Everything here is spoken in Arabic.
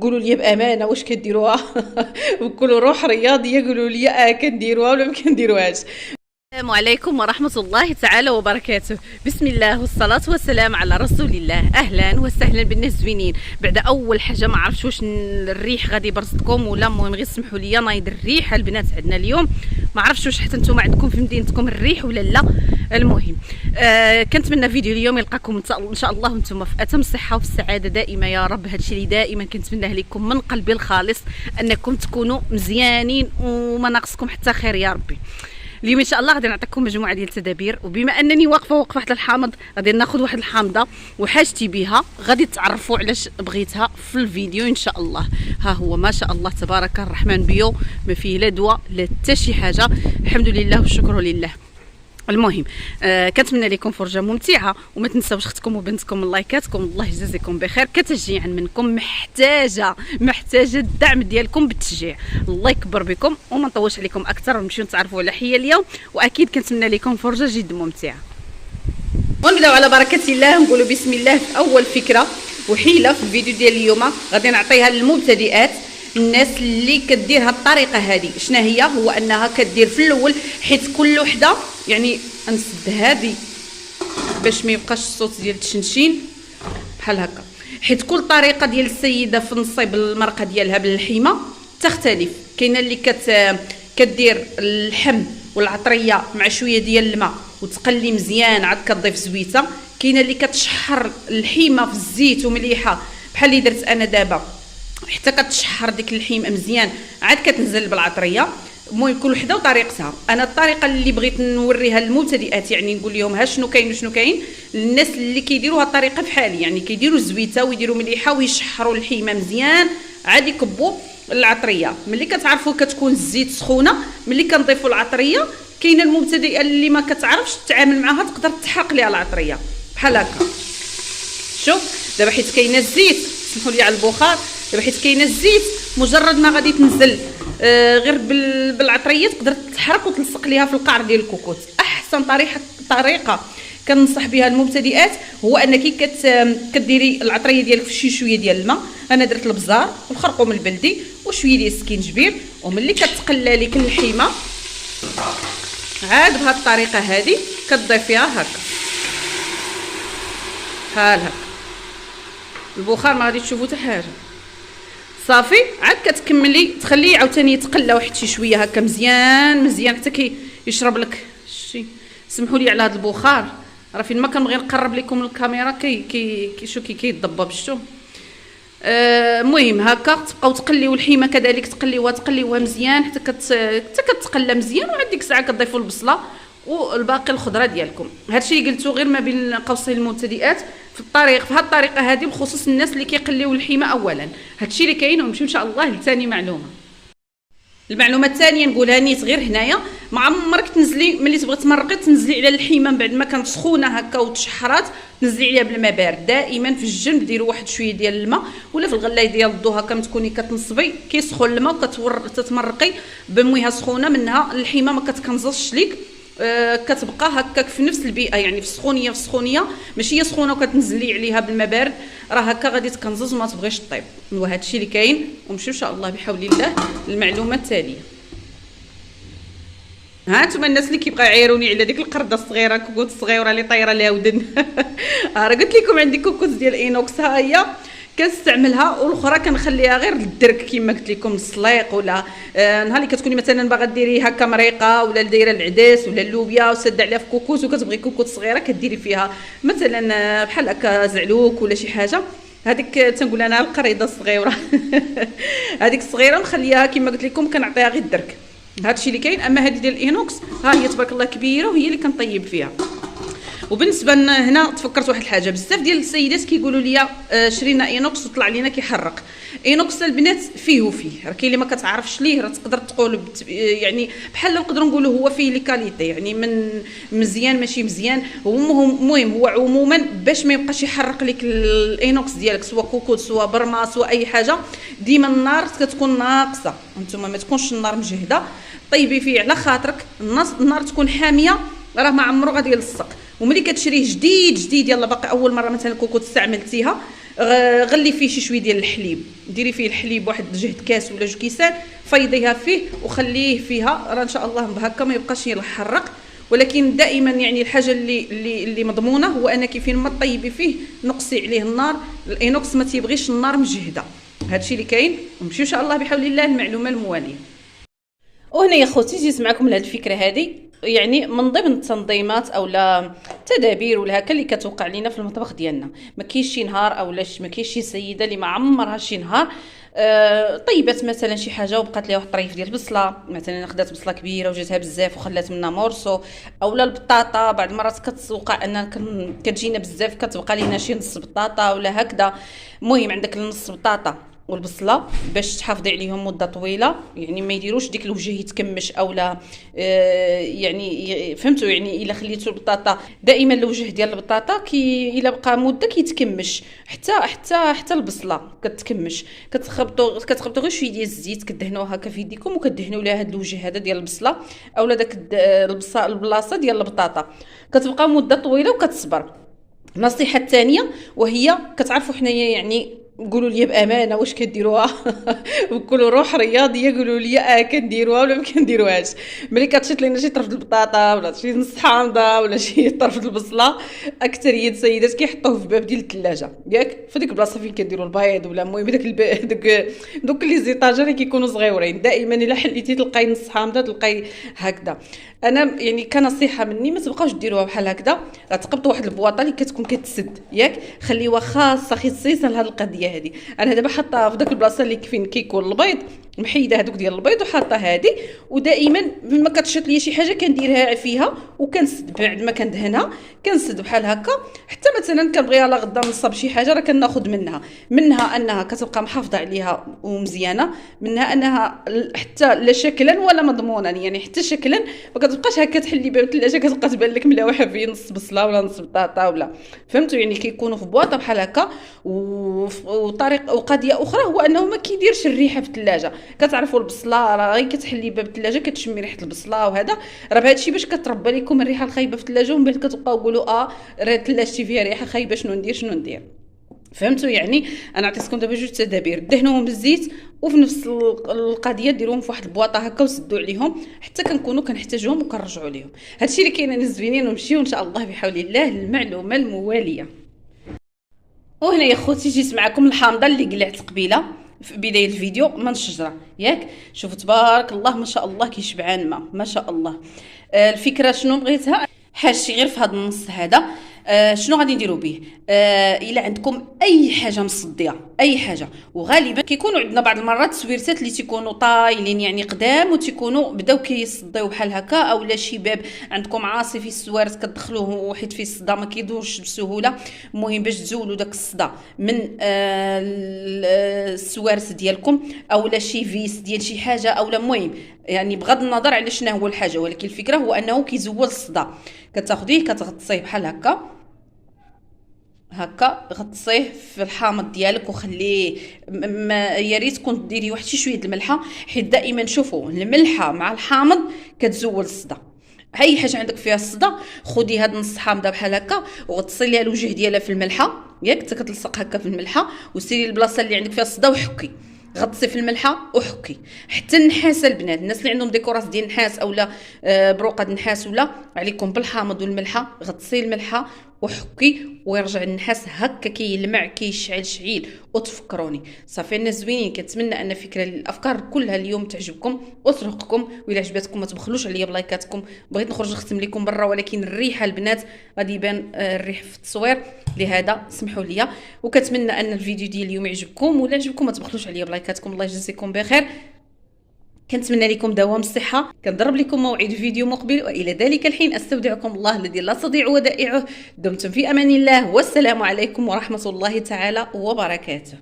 قولوا لي بامانه واش كديروها بكل روح رياضيه، قولوا لي كنديروها ولا ما كنديروهاش. السلام عليكم ورحمة الله تعالى وبركاته. بسم الله والصلاة والسلام على رسول الله. أهلا وسهلا بالناس زوينين. بعد أول حاجة ما عرفتش واش الريح غادي يبرزكم ولا، المهم غير سمحوا لي نايض الريح البنات عندنا اليوم. ما عرفتش واش حتى نتوما عندكم في مدينتكم الريح ولا لا. المهم كنتمنى فيديو اليوم يلقاكم ان شاء الله وانتم في اتم الصحه وفي السعاده دائما يا رب. هادشي اللي دائما كنتمناه لكم من قلبي الخالص، انكم تكونوا مزيانين وما ناقصكم حتى خير يا ربي. اليوم ان شاء الله غادي نعطيكم مجموعه ديال التدابير، وبما انني واقفه واحد الحامض غادي ناخذ واحد الحامضه وحاجتي بها، غادي تعرفوا علاش بغيتها في الفيديو ان شاء الله. ها هو ما شاء الله تبارك الرحمن بيو، ما فيه لا دواء لا حتى شي حاجه، الحمد لله والشكر لله. المهم كنتمنى لكم فرجه ممتعه، وما تنساوش اختكم وبنتكم اللايكاتكم، الله يجازيكم بخير. كتشجيعا منكم محتاجه الدعم ديالكم بالتشجيع، الله يكبر بكم. وما نطولش عليكم اكثر ونمشيو نتعرفوا على حية اليوم، واكيد كنتمنى لكم فرجه جد ممتعه. ونبداو على بركه الله، نقولوا بسم الله. في اول فكره وحيله في الفيديو ديال اليوم غادي نعطيها للمبتدئات، الناس اللي كدير هاد الطريقه هذه. شنو هي؟ هو انها كدير في الاول، حيت كل وحده يعني نسد هذه باش ما يبقاش الصوت ديال التشنشين بحال هكا، حيت كل طريقه ديال السيده في نصيب المرقه ديالها باللحيمه تختلف. كاينه اللي كدير اللحم والعطريه مع شويه ديال الماء وتقلي مزيان، عاد كتضيف زويته. كاينه اللي كتشحر اللحيمه في الزيت ومليحه بحال اللي درت انا دابا، حتى كتشحر ديك اللحيمه مزيان عاد كتنزل بالعطريه. المهم كل وحده وطريقتها. انا الطريقه اللي بغيت نوريها للمبتدئات، يعني نقول لهم ها شنو كاين وشنو كاين، الناس اللي كيديروا هاد الطريقه بحالي، يعني كيديروا الزويته ويديروا مليحه ويشحروا اللحيمه مزيان، عاد يكبوا العطريه. ملي كتعرفوا كتكون الزيت سخونه، ملي كنضيفوا العطريه، كاينه المبتدئه اللي ما كتعرفش تتعامل معها تقدر تحرق ليها العطريه بحال هكا. شوف دابا حيت كاينه الزيت، سمحوا لي على البخار، دابا حيت كاينه الزيت مجرد ما غادي تنزل غير بالعطريه تقدر تحرق وتلصق ليها في القعر ديال الكوكوت. احسن طريقه كننصح بها المبتدئات هو انك كديري العطريه ديالك في شي شويه ديال الماء. انا درت البزار والخرقوم البلدي وشويه ديال السكينجبير، وملي كتقلى لك اللحيمه عاد بهذه الطريقه هذه كتضيفيها هكا بحال هكا. البخار ما غادي تشوفوا حتى حاجه، صافي. عاد كتكملي تخليه عاوتاني يتقلى واحد شي شويه هكا مزيان حتى كيشرب لك شي. سمحوا لي على هذا البخار، راه فين ما كنبغي نقرب لكم الكاميرا كيضبب شتو. المهم هكا تبقاو تقليو اللحيمه كذلك، تقليوها مزيان حتى كتقلى مزيان، وعاد ديك الساعه كتضيفوا البصله والباقي الخضره ديالكم. هادشي اللي قلتو غير ما بين قوسين المبتدئات في هذه الطريقه هذه، بخصوص الناس اللي كيقليو اللحيمه اولا. هادشي اللي كاين. ونمشيو ان شاء الله لثاني معلومه. المعلومه الثانيه نقولها نيت غير هنايا، ما عمرك تنزلي ملي تبغي تمرقي تنزلي على اللحيمه من بعد ما كانت سخونه هكا وتشحرات، تنزلي عليها بالماء بارد. دائما في الجنب ديروا واحد شويه ديال الماء، ولا في الغلايه ديال الضو هكا ما تكوني كتنصبي كيسخن الماء وكتتمرقي بمويها سخونه، منها اللحيمه ما كتكنزش ليك، كتبقى هكاك في نفس البيئه، يعني في السخونيه ماشي هي سخونه وكتنزلي عليها بالماء بارد، راه هكا غادي تكنزز وما تبغيش طيب. وهذا الشيء اللي كاين. ونمشيو ان شاء الله بحول الله للمعلومه التاليه. ها انتما الناس اللي كيبقاو يعيروني على ديك القرده الصغيره، كوكوت الصغيره اللي طايره لها ودن راه قلت لكم عندي كوكوت ديال اينوكس، ها هي كنستعملها، والاخرى كنخليها غير للدرك كما قلت لكم السليق، ولا نهار اللي كتكوني مثلا باغا ديري هكا مريقه ولا دايره العدس ولا اللوبيا وسد عليها في كوكوت وكتبغي كوكوت صغيره كديري فيها مثلا بحال هكا زعلوك ولا شي حاجه. هذيك تنقول انا القريده الصغيره هذيك الصغيره نخليها كما قلت لكم كنعطيها غير الدرك. هادشي اللي كاين. اما هذه ديال الاينوكس ها هي تبارك الله كبيره وهي اللي كنطيب فيها. وبالنسبه هنا تفكرت واحد الحاجه، بزاف ديال السيدات كيقولوا لي شرينا اينوكس وطلع لينا كيحرق. اينوكس البنات فيه وفيه، راه كاين اللي ما كتعرفش ليه، راه تقدر تقول يعني بحال نقدروا نقولوا هو فيه لي كاليتي، يعني من مزيان ماشي مزيان. المهم هو عموما باش ما يبقاش يحرق لك الاينوكس ديالك، سواء كوكوت سواء برما سواء اي حاجه، ديما النار كتكون ناقصه، نتوما ما تكونش النار مجهده، طيبي فيه على خاطرك، النار تكون حاميه، راه ما عمرو غادي يلصق. وملي كتشريه جديد يلا باقي اول مره مثلا كوكوت استعملتيها غلي فيه شي شويه ديال الحليب، ديري فيه الحليب واحد جهد كاس ولا 2 كيسان، فيضيها فيه وخليه فيها، راه ان شاء الله هكا ما يبقاش يحرق. ولكن دائما يعني الحاجه اللي مضمونه هو انك فين ما طيبي فيه نقصي عليه النار، الانوكس ما تيبغيش النار مجهده. هادشي اللي كاين، ونمشيو ان شاء الله بحول الله المعلومه المواليه. وهنا يا خوتي جيت معكم لهاد الفكره هذه، يعني من ضمن التنظيمات او لا تدابير ولا هكا اللي كتوقع لينا في المطبخ ديالنا. ما كاينش شي نهار او ما كاينش شي سيده اللي ما عمرها شي نهار طيبات مثلا شي حاجه وبقات ليها واحد الطريف ديال البصله، مثلا خدات بصله كبيره وجاتها بزاف وخلات منها مورسو، اولا البطاطا بعض المرات كتوقع ان كتجينا بزاف كتبقى لينا شي نص بطاطا ولا هكذا. المهم عندك النص بطاطا والبصله باش تحافظي عليهم مده طويله، يعني ما يديروش ديك الوجه يتكمش اولا يعني فهمتوا، يعني الا خليتوا البطاطا دائما الوجه ديال البطاطا الا بقى مده كيتكمش، حتى البصله كتكمش. كتخبطوا غير شويه ديال الزيت كدهنوها هكا في يديكم وكدهنوا لها هذا الوجه هذا ديال البصله اولا داك البلاصه ديال البطاطا، كتبقى مده طويله وكتصبر. النصيحه الثانيه وهي كتعرفوا حنايا يعني قولوا لي بامانه واش كديروها بكل روح رياضيه، قولوا لي كنديروها ولا ما كنديروهاش. ملي كتشيط لينا شي طرف البطاطا ولا شي نص حامضه ولا شي طرف البصله، اكثريه السيدات كيحطوه في باب ديال الثلاجه ياك، في ديك البلاصه فين كديروا البيض ولا المهم دوك لي زيطاجر اللي كيكونوا صغيورين، دائما الا حليتي تلقاي نص حامضه تلقاي هكذا. انا يعني كنصيحه مني ما تبقاوش ديروها بحال هكذا، تقبطوا واحد البواطه اللي كتكون كتسد ياك، خليوها خاصه خصيصا لهاد القضيه هذه. انا دابا حاطاها في داك البلاصه اللي فين كيكون البيض، محيده هذوك ديال البيض وحاطه هذه، ودائما ملي كتشط لي شي حاجه كنديرها فيها وكنسد بعد ما كندهنها كنسد بحال هكا. حتى مثلا كنبغي على غدا نصب شي حاجه راه كناخذ منها انها كتبقى محافظه عليها ومزيانه، منها انها حتى لا شكلا ولا مضمونا، يعني حتى شكلا ما كتبقاش هكا تحلي باب الثلاجه كتبقى تبان لك ملوحه فيه نص بصله ولا نص بطاطا ولا فهمتوا، يعني كيكونوا في بواطه بحال هكا. وقضيه اخرى هو انه ما كيديرش الريحه في الثلاجه. كتعرفوا البصله راه غير كتحلي باب الثلاجه كتشمي ريحه البصله، وهذا راه بهذا الشيء باش كتربى لكم الريحه الخايبه في الثلاجه، ومن بعد كتبقاو تقولوا راه ثلاجتي فيها ريحه خايبه شنو ندير. فهمتوا؟ يعني انا عطيتكم دابا 2 تدابير، دهنوهم بالزيت وفي نفس القضيه ديروهم في واحد البواطه هكا وسدوا عليهم حتى كنكونوا كنحتاجوهم وكنرجعوا ليهم. هادشي اللي كاين انا زوينين، ونمشيو ان شاء الله بحول الله للمعلومه المواليه. وهنا يا خوتي جيت معكم الحامضه اللي قلعت قبيله في بدايه الفيديو من الشجره ياك، شوفوا تبارك الله ما شاء الله كيشبعان ما شاء الله. الفكره شنو بغيتها حاشي غير في هذا النص هذا. شنو غادي نديروا به؟ الا عندكم اي حاجه مصديه اي حاجه، وغالبا كيكونوا عندنا بعض المرات سويرتات اللي تيكونوا طايلين يعني قدام وتيكونوا بداو كيصديو بحال هكا، اولا شي باب عندكم عاصي في السوارت كتدخلوه حيت فيه الصدى ما كيدورش بسهوله. المهم باش تزولوا داك الصدى من السوارت ديالكم اولا شي فيس ديال شي حاجه اولا المهم، يعني بغض النظر على شنو هو الحاجه، ولكن الفكره هو انه كيزول الصدى. كتاخذيه كتغطسيه بحال هكا غطسيه في الحامض ديالك وخليه. يا ريت كنت ديري واحد شي شويه الملحه، حيت دائما شوفوا الملحه مع الحامض كتزول الصدى. اي حاجه عندك فيها الصدى خدي هاد نص حامضه بحال هكا وغطسي ليها الوجه ديالها في الملحه ياك، حتى كتلصق هكا في الملحه، وسيري البلاصه اللي عندك فيها الصدى وحكي، غطسي في الملحه وحكي. حتى النحاس البنات، الناس اللي عندهم ديكوراس ديال النحاس اولا بروقه النحاس ولا عليكم بالحامض والملحه، غطسي الملحه وحكي ويرجع النحاس هكا كيلمع كيشعل شعيل وتفكروني. صافي الناس زوينين، كنتمنى ان فكره الافكار كلها اليوم تعجبكم وترهقكم، واذا عجبتكم ما تبخلوش عليا بلايكاتكم. بغيت نخرج نختم لكم برا ولكن الريحه البنات غادي يبان الريح في التصوير، لهذا سمحوا لي. وكتمنى ان الفيديو ديال اليوم يعجبكم، ولا عجبكم ما تبخلوش عليا بلايكاتكم. الله يجزيكم بخير، كنتمنى لكم دوام الصحه. كنضرب لكم موعد فيديو مقبل، والى ذلك الحين استودعكم الله الذي لا تضيع ودائعه. دمتم في امان الله، والسلام عليكم ورحمه الله تعالى وبركاته.